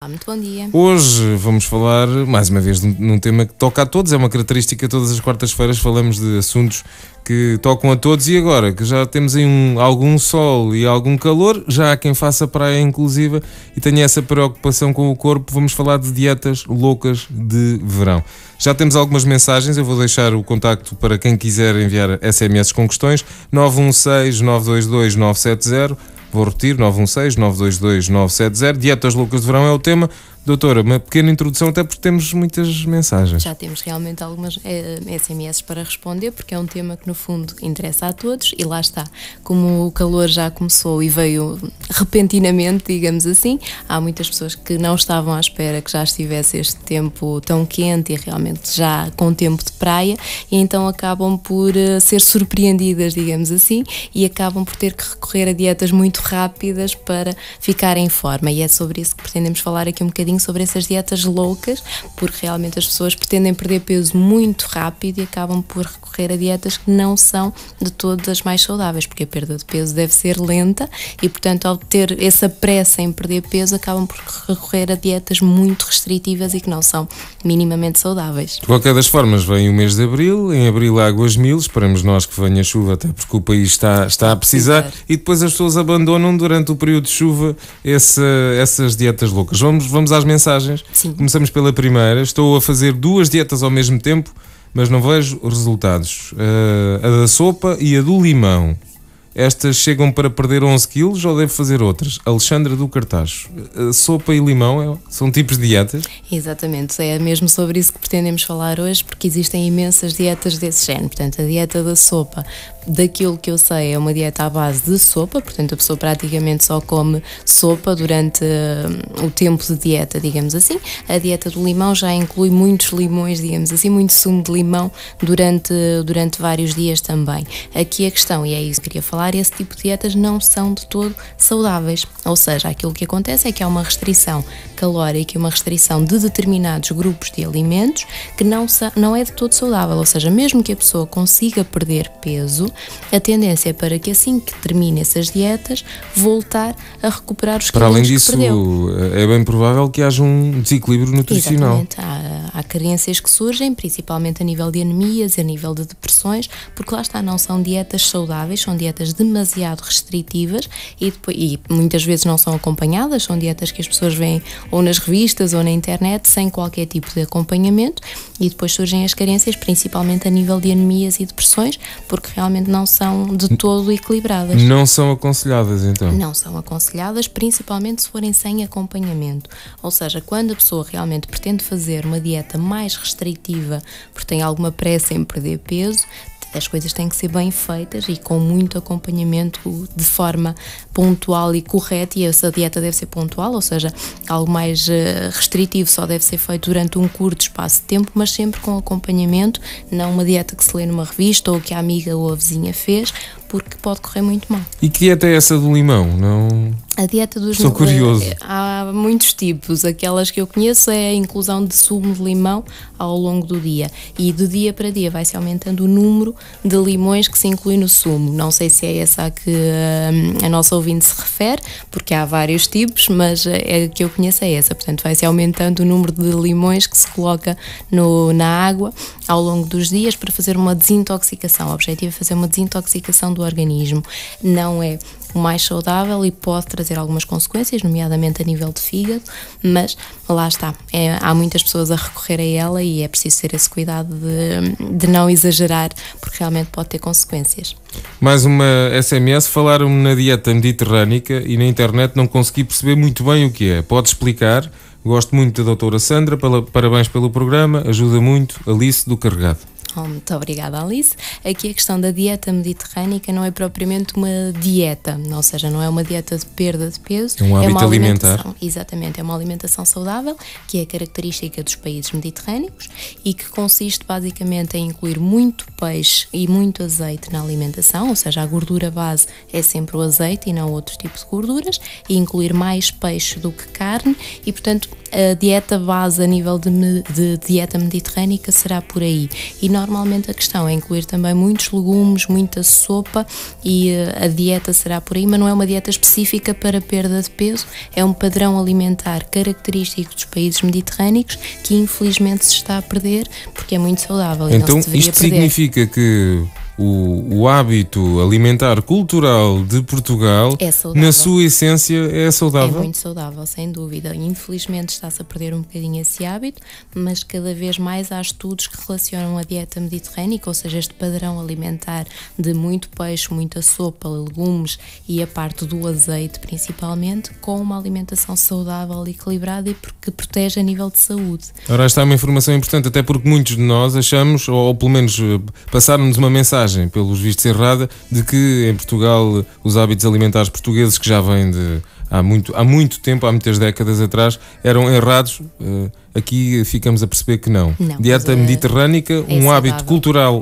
Muito bom dia. Hoje vamos falar, mais uma vez, num tema que toca a todos. É uma característica, todas as quartas-feiras falamos de assuntos que tocam a todos. E agora que já temos aí algum sol e algum calor, já há quem faça praia inclusive e tenha essa preocupação com o corpo, vamos falar de dietas loucas de verão. Já temos algumas mensagens, eu vou deixar o contacto para quem quiser enviar SMS com questões: 916-922-970. Vou repetir, 916-922-970. Dietas loucas de verão é o tema. Doutora, uma pequena introdução, até porque temos muitas mensagens. Já temos realmente algumas SMS para responder, porque é um tema que no fundo interessa a todos. E lá está, como o calor já começou e veio repentinamente, digamos assim, há muitas pessoas que não estavam à espera que já estivesse este tempo tão quente e realmente já com tempo de praia, e então acabam por ser surpreendidas, digamos assim, e acabam por ter que recorrer a dietas muito rápidas para ficar em forma. E é sobre isso que pretendemos falar aqui um bocadinho, sobre essas dietas loucas, porque realmente as pessoas pretendem perder peso muito rápido e acabam por recorrer a dietas que não são de todas as mais saudáveis, porque a perda de peso deve ser lenta e, portanto, ao ter essa pressa em perder peso, acabam por recorrer a dietas muito restritivas e que não são minimamente saudáveis. De qualquer das formas, vem o mês de Abril, em Abril águas mil, esperamos nós que venha chuva, até porque o país está a precisar, e depois as pessoas abandonam durante o período de chuva essas dietas loucas. Vamos às mensagens. Sim. Começamos pela primeira. Estou a fazer duas dietas ao mesmo tempo, mas não vejo resultados. A da sopa e a do limão. Estas chegam para perder 11 quilos ou devo fazer outras? Alexandra do Cartacho. Sopa e limão são tipos de dietas? Exatamente, é mesmo sobre isso que pretendemos falar hoje, porque existem imensas dietas desse género. Portanto, a dieta da sopa, daquilo que eu sei, é uma dieta à base de sopa, portanto a pessoa praticamente só come sopa durante o tempo de dieta, digamos assim. A dieta do limão já inclui muitos limões, digamos assim, muito sumo de limão durante vários dias também. Aqui a questão, e é isso que eu queria falar, esse tipo de dietas não são de todo saudáveis, ou seja, aquilo que acontece é que há uma restrição calórica e uma restrição de determinados grupos de alimentos que não é de todo saudável, ou seja, mesmo que a pessoa consiga perder peso, a tendência é para que assim que termine essas dietas, voltar a recuperar os quilos que perdeu. Para além disso, é bem provável que haja um desequilíbrio nutricional. Exatamente, há carências que surgem, principalmente a nível de anemias, a nível de depressões, porque lá está, não são dietas saudáveis, são dietas demasiado restritivas e muitas vezes não são acompanhadas, são dietas que as pessoas veem ou nas revistas ou na internet sem qualquer tipo de acompanhamento, e depois surgem as carências, principalmente a nível de anemias e depressões, porque realmente não são de todo equilibradas. Não são aconselhadas, então? Não são aconselhadas, principalmente se forem sem acompanhamento. Ou seja, quando a pessoa realmente pretende fazer uma dieta mais restritiva, porque tem alguma pressa em perder peso, as coisas têm que ser bem feitas e com muito acompanhamento de forma pontual e correta, e essa dieta deve ser pontual, ou seja, algo mais restritivo só deve ser feito durante um curto espaço de tempo, mas sempre com acompanhamento, não uma dieta que se lê numa revista ou que a amiga ou a vizinha fez, porque pode correr muito mal. E que dieta é essa do limão? Não... A dieta dos Estou curioso. Há muitos tipos. Aquelas que eu conheço é a inclusão de sumo de limão ao longo do dia. E de dia para dia vai-se aumentando o número de limões que se inclui no sumo. Não sei se é essa a que a nossa ouvinte se refere, porque há vários tipos, mas a que eu conheço é essa. Portanto, vai-se aumentando o número de limões que se coloca na água ao longo dos dias para fazer uma desintoxicação. O objetivo é fazer uma desintoxicação do organismo. Não é o mais saudável e pode trazer algumas consequências, nomeadamente a nível de fígado, mas lá está, há muitas pessoas a recorrer a ela e é preciso ter esse cuidado de não exagerar, porque realmente pode ter consequências. Mais uma SMS, falaram-me na dieta mediterrânica e na internet não consegui perceber muito bem o que é. Pode explicar? Gosto muito da doutora Sandra, parabéns pelo programa, ajuda muito. Alice do Carregado. Muito obrigada, Alice. Aqui a questão da dieta mediterrânica não é propriamente uma dieta, ou seja, não é uma dieta de perda de peso. É um hábito alimentar. Exatamente, é uma alimentação saudável, que é característica dos países mediterrâneos e que consiste basicamente em incluir muito peixe e muito azeite na alimentação, ou seja, a gordura base é sempre o azeite e não outro tipo de gorduras, e incluir mais peixe do que carne, e portanto a dieta base a nível de dieta mediterrânica será por aí. E normalmente a questão é incluir também muitos legumes, muita sopa, e a dieta será por aí, mas não é uma dieta específica para perda de peso, é um padrão alimentar característico dos países mediterrâneos que infelizmente se está a perder porque é muito saudável e então não se deveria isto perder. significa que o hábito alimentar cultural de Portugal, na sua essência, é saudável? É muito saudável, sem dúvida. Infelizmente está-se a perder um bocadinho esse hábito, mas cada vez mais há estudos que relacionam a dieta mediterrânica, ou seja, este padrão alimentar de muito peixe, muita sopa, legumes e a parte do azeite principalmente, com uma alimentação saudável e equilibrada e que protege a nível de saúde. Ora, esta é uma informação importante, até porque muitos de nós achamos, ou pelo menos passaram-nos uma mensagem pelos vistos errada, de que em Portugal os hábitos alimentares portugueses, que já vêm de há muito tempo, há muitas décadas atrás, eram errados. Aqui ficamos a perceber que não. Dieta mediterrânica, um hábito cultural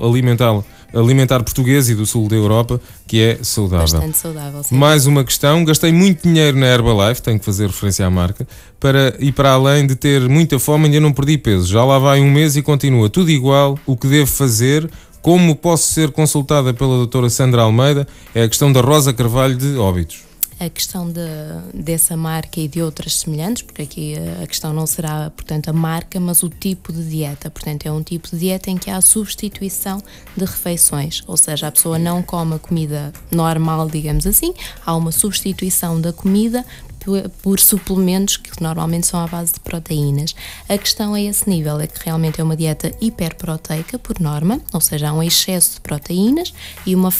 alimentar português e do sul da Europa, que é saudável. Bastante saudável, sim. Mais uma questão: gastei muito dinheiro na Herbalife, tenho que fazer referência à marca, para além de ter muita fome, ainda não perdi peso. Já lá vai um mês e continua tudo igual. O que devo fazer? Como posso ser consultada pela doutora Sandra Almeida? É a questão da Rosa Carvalho de Óbidos. A questão dessa marca e de outras semelhantes, porque aqui a questão não será, portanto, a marca, mas o tipo de dieta. Portanto, é um tipo de dieta em que há substituição de refeições, ou seja, a pessoa não come a comida normal, digamos assim, há uma substituição da comida por suplementos que normalmente são à base de proteínas. A questão a esse nível é que realmente é uma dieta hiperproteica por norma, ou seja, há um excesso de proteínas e uma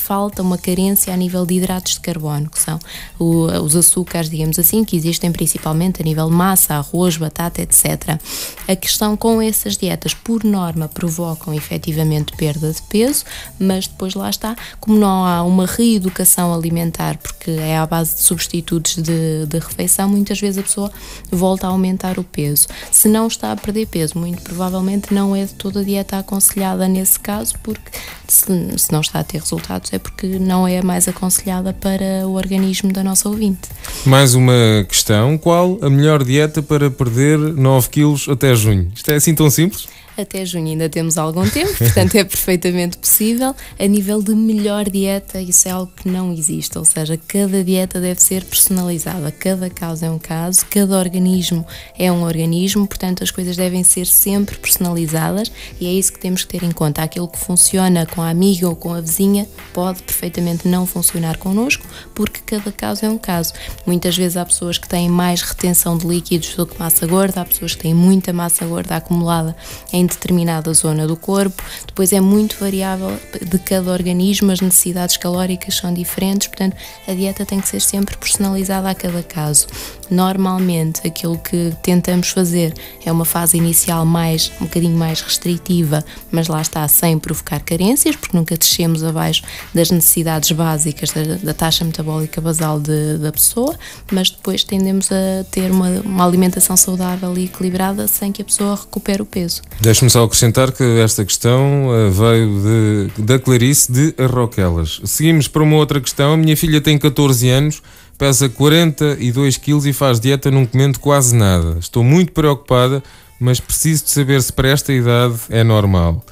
carência a nível de hidratos de carbono, que são os açúcares, digamos assim, que existem principalmente a nível de massa, arroz, batata, etc. A questão com essas dietas, por norma, provocam efetivamente perda de peso, mas depois lá está, como não há uma reeducação alimentar, porque é à base de substitutos de refeição, muitas vezes a pessoa volta a aumentar o peso. Se não está a perder peso, muito provavelmente não é de toda a dieta aconselhada nesse caso, porque se não está a ter resultados é porque não é a mais aconselhada para o organismo da nossa ouvinte. Mais uma questão: qual a melhor dieta para perder 9 quilos até junho? Isto é assim tão simples? Até junho ainda temos algum tempo, portanto é perfeitamente possível. A nível de melhor dieta, isso é algo que não existe, ou seja, cada dieta deve ser personalizada, cada caso é um caso, cada organismo é um organismo, portanto as coisas devem ser sempre personalizadas e é isso que temos que ter em conta. Aquilo que funciona com a amiga ou com a vizinha pode perfeitamente não funcionar connosco, porque cada caso é um caso. Muitas vezes há pessoas que têm mais retenção de líquidos do que massa gorda, há pessoas que têm muita massa gorda acumulada em determinada zona do corpo, depois é muito variável de cada organismo, as necessidades calóricas são diferentes, portanto a dieta tem que ser sempre personalizada a cada caso. Normalmente aquilo que tentamos fazer é uma fase inicial um bocadinho mais restritiva, mas lá está, sem provocar carências, porque nunca descemos abaixo das necessidades básicas da taxa metabólica basal da pessoa, mas depois tendemos a ter uma alimentação saudável e equilibrada sem que a pessoa recupere o peso. Deixe-me só acrescentar que esta questão veio da Clarice de Arroquelas. Seguimos para uma outra questão. A minha filha tem 14 anos, pesa 42 quilos e faz dieta não comendo quase nada. Estou muito preocupada, mas preciso de saber se para esta idade é normal.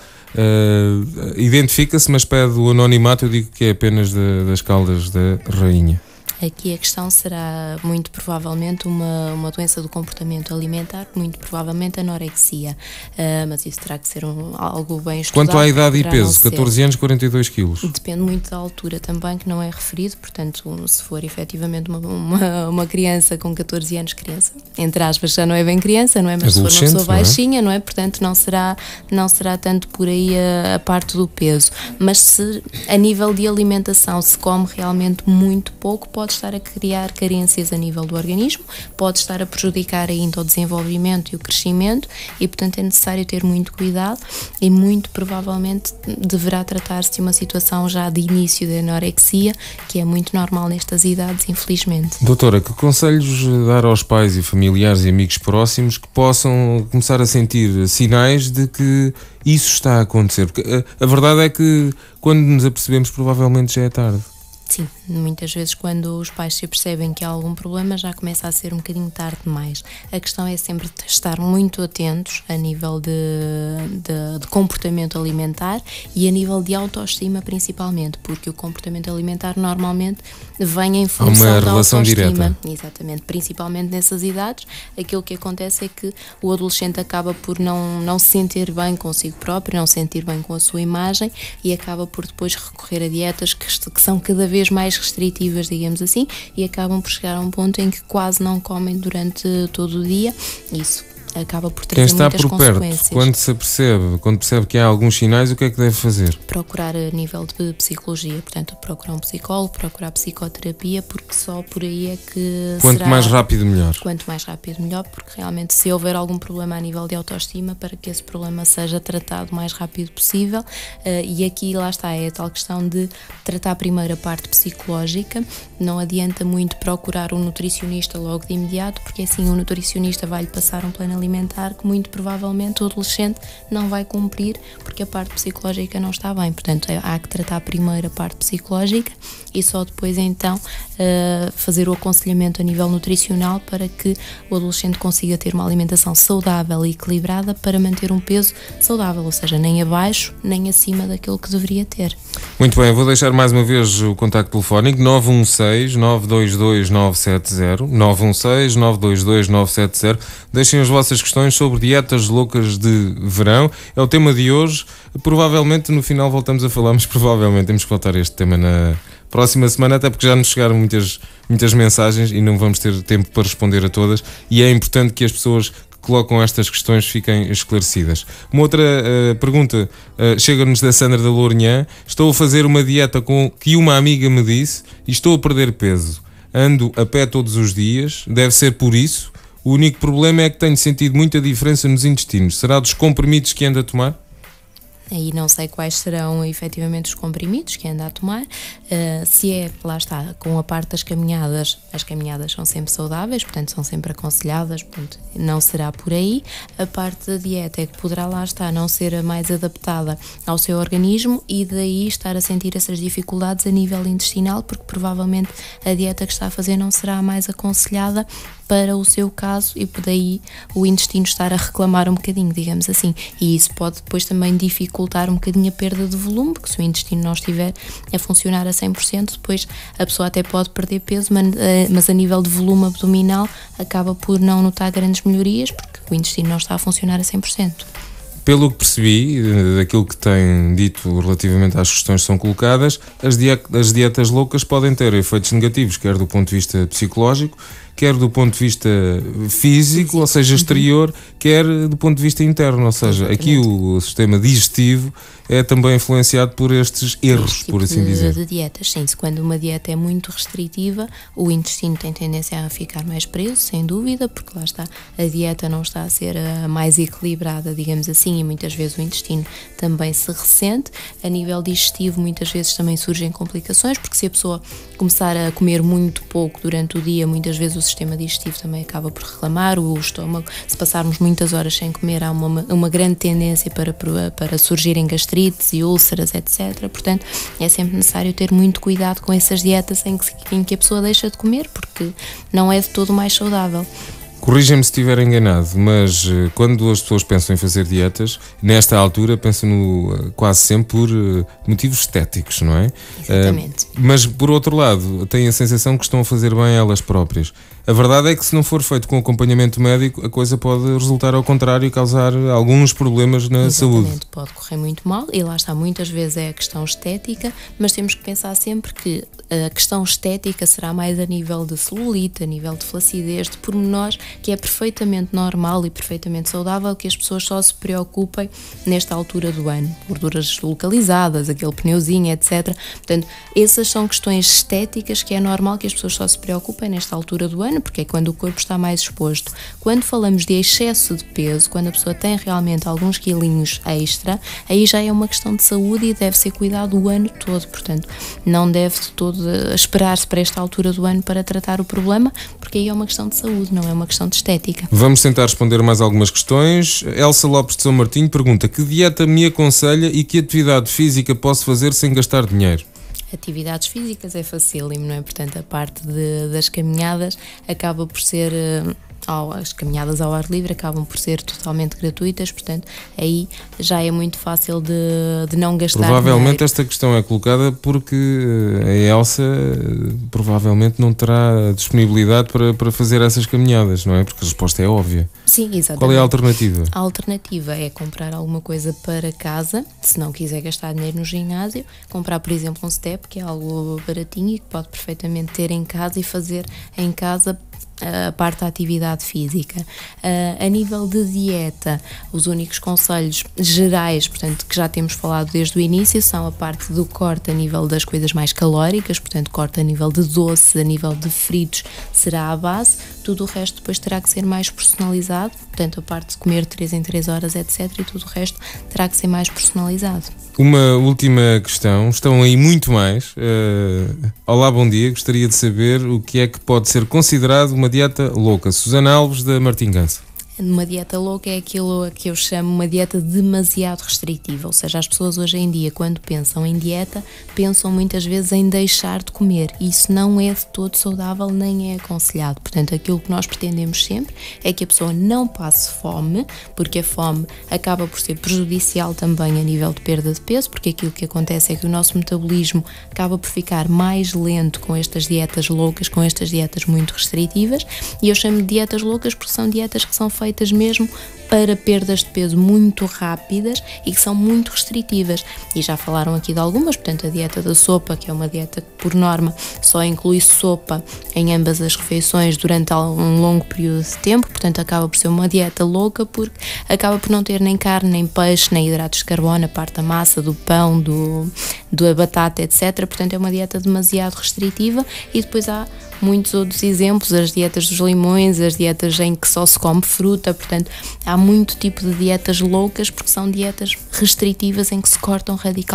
Identifica-se, mas pede o anonimato. Eu digo que é apenas das Caldas da Rainha. Aqui a questão será muito provavelmente uma doença do comportamento alimentar, muito provavelmente anorexia, mas isso terá que ser algo bem estudado. Quanto à idade e peso, 14 anos, 42 quilos? Depende muito da altura também, que não é referido, portanto, se for efetivamente uma criança com 14 anos, criança, entre aspas, já não é bem criança, não é? Mas se for uma pessoa baixinha, não é? Portanto, não será tanto por aí a parte do peso, mas se a nível de alimentação se come realmente muito pouco, pode estar a criar carências a nível do organismo, pode estar a prejudicar ainda o desenvolvimento e o crescimento e, portanto, é necessário ter muito cuidado e muito provavelmente deverá tratar-se de uma situação já de início de anorexia, que é muito normal nestas idades, infelizmente. Doutora, que conselhos dar aos pais e familiares e amigos próximos que possam começar a sentir sinais de que isso está a acontecer? Porque a verdade é que quando nos apercebemos provavelmente já é tarde. Sim, Muitas vezes, quando os pais se percebem que há algum problema, já começa a ser um bocadinho tarde demais. A questão é sempre estar muito atentos a nível de comportamento alimentar e a nível de autoestima, principalmente, porque o comportamento alimentar normalmente vem em função uma da relação autoestima. direta. Exatamente, principalmente nessas idades, aquilo que acontece é que o adolescente acaba por não se sentir bem consigo próprio, não se sentir bem com a sua imagem e acaba por depois recorrer a dietas que são cada vez mais restritivas, digamos assim, e acabam por chegar a um ponto em que quase não comem durante todo o dia. Isso acaba por trazer muitas consequências. Quando percebe que há alguns sinais, o que é que deve fazer? Procurar a nível de psicologia, portanto, procurar um psicólogo, procurar psicoterapia, porque só por aí é que Quanto mais rápido, melhor. Quanto mais rápido, melhor, porque realmente se houver algum problema a nível de autoestima, para que esse problema seja tratado o mais rápido possível, e aqui lá está, é a tal questão de tratar primeiro a parte psicológica. Não adianta muito procurar um nutricionista logo de imediato, porque assim o nutricionista vai-lhe passar um plano alimentar que muito provavelmente o adolescente não vai cumprir, porque a parte psicológica não está bem. Portanto, há que tratar primeiro a parte psicológica e só depois então fazer o aconselhamento a nível nutricional para que o adolescente consiga ter uma alimentação saudável e equilibrada para manter um peso saudável, ou seja, nem abaixo nem acima daquilo que deveria ter. Muito bem, vou deixar mais uma vez o contacto telefónico 916-922-970 916-922-970. Deixem as vossas questões sobre dietas loucas de verão. É o tema de hoje. Provavelmente no final voltamos a falar, mas provavelmente temos que voltar a este tema na próxima semana, até porque já nos chegaram muitas mensagens e não vamos ter tempo para responder a todas, e é importante que as pessoas que colocam estas questões fiquem esclarecidas. Uma outra pergunta chega-nos da Sandra da Lourinhã. Estou a fazer uma dieta que uma amiga me disse e estou a perder peso. Ando a pé todos os dias, deve ser por isso. O único problema é que tenho sentido muita diferença nos intestinos. Será dos comprimidos que ando a tomar? Aí não sei quais serão efetivamente os comprimidos que anda a tomar. Se é, lá está, com a parte das caminhadas, as caminhadas são sempre saudáveis, portanto são sempre aconselhadas, portanto não será por aí. A parte da dieta é que poderá, lá estar, não ser a mais adaptada ao seu organismo e daí estar a sentir essas dificuldades a nível intestinal, porque provavelmente a dieta que está a fazer não será a mais aconselhada para o seu caso e daí o intestino estar a reclamar um bocadinho, digamos assim, e isso pode depois também dificultar um bocadinho a perda de volume, porque se o intestino não estiver a funcionar a 100%, depois a pessoa até pode perder peso, mas a nível de volume abdominal acaba por não notar grandes melhorias, porque o intestino não está a funcionar a 100%. Pelo que percebi, daquilo que tem dito relativamente às questões que são colocadas, as dietas loucas podem ter efeitos negativos, quer do ponto de vista psicológico, quer do ponto de vista físico, ou seja, exterior, quer do ponto de vista interno, ou seja, aqui o sistema digestivo é também influenciado por estes erros, por assim dizer. De dietas, sim. Quando uma dieta é muito restritiva, o intestino tem tendência a ficar mais preso, sem dúvida, porque lá está, a dieta não está a ser a mais equilibrada, digamos assim, e muitas vezes o intestino também se ressente. A nível digestivo, muitas vezes também surgem complicações, porque se a pessoa começar a comer muito pouco durante o dia, muitas vezes o sistema digestivo também acaba por reclamar, o estômago, se passarmos muitas horas sem comer, há uma grande tendência para surgirem gastrites e úlceras, etc. Portanto, é sempre necessário ter muito cuidado com essas dietas em que a pessoa deixa de comer, porque não é de todo mais saudável. Corrigem-me se estiver enganado, mas quando as pessoas pensam em fazer dietas, nesta altura pensam quase sempre por motivos estéticos, não é? Exatamente. Mas por outro lado, têm a sensação que estão a fazer bem elas próprias. A verdade é que se não for feito com acompanhamento médico, a coisa pode resultar ao contrário e causar alguns problemas na saúde. Exatamente, pode correr muito mal e lá está, muitas vezes é a questão estética, mas temos que pensar sempre que a questão estética será mais a nível de celulite, a nível de flacidez, de pormenores, que é perfeitamente normal e perfeitamente saudável que as pessoas só se preocupem nesta altura do ano. Gorduras localizadas, aquele pneuzinho, etc. Portanto, essas são questões estéticas que é normal que as pessoas só se preocupem nesta altura do ano, porque é quando o corpo está mais exposto. Quando falamos de excesso de peso, quando a pessoa tem realmente alguns quilinhos extra, aí já é uma questão de saúde e deve ser cuidado o ano todo. Portanto, não deve de todo esperar-se para esta altura do ano para tratar o problema, porque aí é uma questão de saúde, não é uma questão de estética. Vamos tentar responder mais algumas questões. Elsa Lopes de São Martinho pergunta: que dieta me aconselha e que atividade física posso fazer sem gastar dinheiro? Atividades físicas é facílimo, não é? Portanto, a parte das caminhadas acaba por ser... as caminhadas ao ar livre acabam por ser totalmente gratuitas, portanto aí já é muito fácil de não gastar Provavelmente dinheiro. esta questão é colocada porque a Elsa provavelmente não terá disponibilidade para fazer essas caminhadas, não é? Porque a resposta é óbvia. Sim, exatamente. Qual é a alternativa? A alternativa é comprar alguma coisa para casa, se não quiser gastar dinheiro no ginásio, comprar, por exemplo, um step, que é algo baratinho e que pode perfeitamente ter em casa e fazer em casa a parte da atividade física. A nível de dieta, os únicos conselhos gerais, portanto, que já temos falado desde o início, são a parte do corte a nível das coisas mais calóricas, portanto, corte a nível de doce, a nível de fritos, será a base. Tudo o resto depois terá que ser mais personalizado, portanto, a parte de comer 3 em 3 horas, etc. E tudo o resto terá que ser mais personalizado. Uma última questão, estão aí muito mais. Olá, bom dia, gostaria de saber o que é que pode ser considerado uma dieta louca. Susana Alves, da Martim Gança. Uma dieta louca é aquilo que eu chamo uma dieta demasiado restritiva, ou seja, as pessoas hoje em dia, quando pensam em dieta, pensam muitas vezes em deixar de comer, e isso não é de todo saudável nem é aconselhado. Portanto, aquilo que nós pretendemos sempre é que a pessoa não passe fome, porque a fome acaba por ser prejudicial também a nível de perda de peso, porque aquilo que acontece é que o nosso metabolismo acaba por ficar mais lento com estas dietas loucas, com estas dietas muito restritivas, e eu chamo de dietas loucas porque são dietas que são feitas mesmo para perdas de peso muito rápidas e que são muito restritivas. E já falaram aqui de algumas, portanto, a dieta da sopa, que é uma dieta que, por norma, só inclui sopa em ambas as refeições durante um longo período de tempo, portanto, acaba por ser uma dieta louca porque acaba por não ter nem carne, nem peixe, nem hidratos de carbono, a parte da massa, do pão, da batata, etc. Portanto, é uma dieta demasiado restritiva. E depois há muitos outros exemplos, as dietas dos limões, as dietas em que só se come fruta, portanto, há muito tipo de dietas loucas porque são dietas restritivas em que se cortam radicalmente